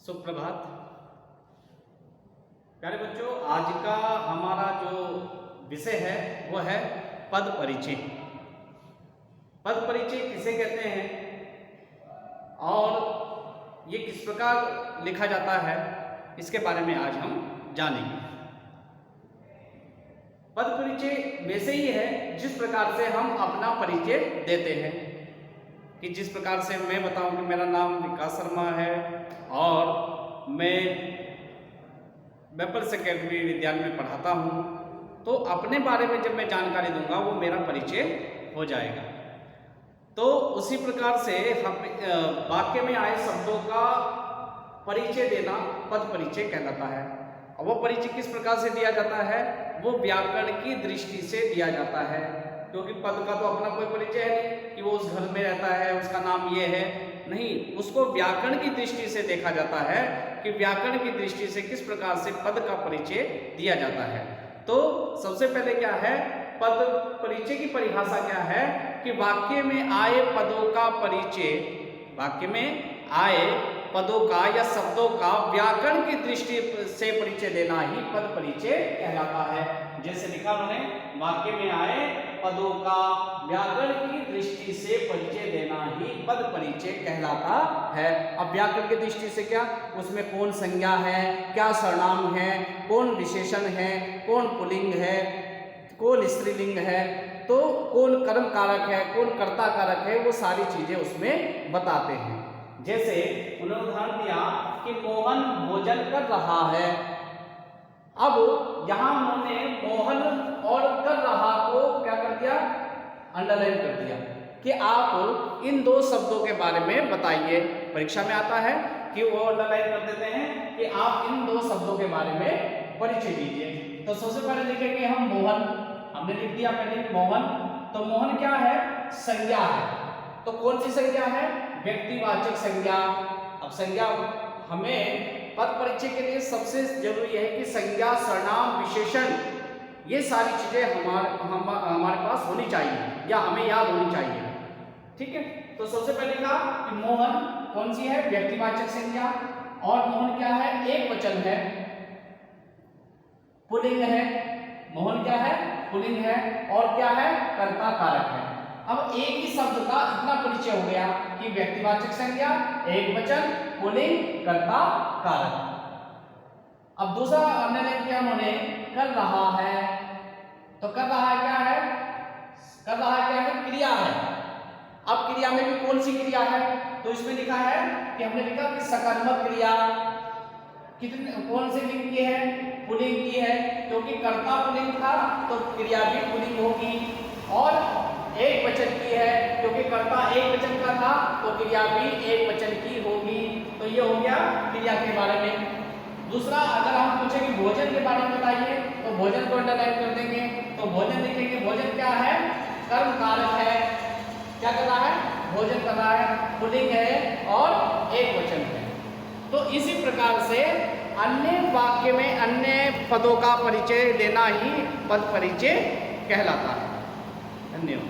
सुप्रभात प्यारे बच्चों। आज का हमारा जो विषय है वो है पद परिचय। पद परिचय किसे कहते हैं और ये किस प्रकार लिखा जाता है, इसके बारे में आज हम जानेंगे। पद परिचय वैसे ही है जिस प्रकार से हम अपना परिचय देते हैं, कि जिस प्रकार से मैं बताऊं कि मेरा नाम विकास शर्मा है और मैं वेपल्स अकेडमी विद्यालय में पढ़ाता हूं, तो अपने बारे में जब मैं जानकारी दूंगा वो मेरा परिचय हो जाएगा। तो उसी प्रकार से हम वाक्य में आए शब्दों का परिचय देना पद परिचय कहलाता है। और वो परिचय किस प्रकार से दिया जाता है, वो व्याकरण की दृष्टि से दिया जाता है, क्योंकि पद का तो अपना कोई परिचय है नहीं कि वो उस घर में रहता है, उसका नाम ये है, नहीं, उसको व्याकरण की दृष्टि से देखा जाता है कि व्याकरण की दृष्टि से किस प्रकार से पद का परिचय दिया जाता है। तो सबसे पहले क्या है, पद परिचय की परिभाषा क्या है कि वाक्य में आए पदों का परिचय, वाक्य में आए पदों का या शब्दों का व्याकरण की दृष्टि से परिचय देना ही पद परिचय कहलाता है। जैसे लिखा उन्होंने, वाक्य में आए पदों का व्याकरण की दृष्टि से परिचय देना ही पद परिचय कहलाता है। अब व्याकरण की दृष्टि से क्या, उसमें कौन संज्ञा है, क्या सर्वनाम है, कौन विशेषण है, कौन पुल्लिंग है, कौन स्त्रीलिंग है, तो कौन कर्म कारक है, कौन कर्ता कारक है, वो सारी चीजें उसमें बताते हैं। जैसे उन्होंने उदाहरण दिया कि मोहन भोजन कर रहा है। अब यहां उन्होंने मोहन और कर रहा को क्या कर दिया, अंडरलाइन कर दिया कि आप इन दो शब्दों के बारे में बताइए। परीक्षा में आता है कि वो अंडरलाइन कर देते हैं कि आप इन दो शब्दों के बारे में परिचय दीजिए। तो सबसे पहले लिखेंगे हम मोहन, हमने लिख दिया पहले मोहन। तो मोहन क्या है, संज्ञा है। तो कौन सी संज्ञा है, व्यक्तिवाचक संज्ञा। अब संज्ञा हमें पद परिचय के लिए सबसे जरूरी है कि संज्ञा, सर्वनाम, विशेषण, ये सारी चीजें हमारे पास होनी चाहिए या हमें याद होनी चाहिए। ठीक है, तो सबसे पहले कहा कि मोहन कौन सी है, व्यक्तिवाचक संज्ञा, और मोहन क्या है, एक वचन है, पुल्लिंग है। मोहन क्या है, पुल्लिंग है, और क्या है, कर्ता कारक है। अब एक ही शब्द का इतना परिचय हो गया कि व्यक्तिवाचक संज्ञा, एक वचन, पुल्लिंग, कर्ता कारक। अब दूसरा अंडरलाइन किया उन्होंने, कर रहा है। तो कर रहा है क्या है, कर रहा है क्या है, क्रिया है। अब क्रिया में भी कौन सी क्रिया है, तो इसमें लिखा है कि हमने लिखा कि सकर्मक क्रिया। कितने कौन से लिंग की है, पुल्लिंग की है, क्योंकि कर्ता पुल्लिंग था तो क्रिया भी पुल्लिंग होगी। और एक वचन की है, क्योंकि कर्ता एक वचन का था तो क्रिया भी एक वचन की होगी। तो ये हो गया क्रिया के बारे में। दूसरा, अगर हम पूछे कि भोजन के बारे में बताइए, तो भोजन को अंडरलाइन कर देंगे। तो भोजन लिखेंगे, भोजन क्या है, कर्म कारक है। क्या कर रहा है, भोजन कर रहा है, पुल्लिंग है और एक वचन है। तो इसी प्रकार से अन्य वाक्य में अन्य पदों का परिचय देना ही पद परिचय कहलाता है। धन्यवाद।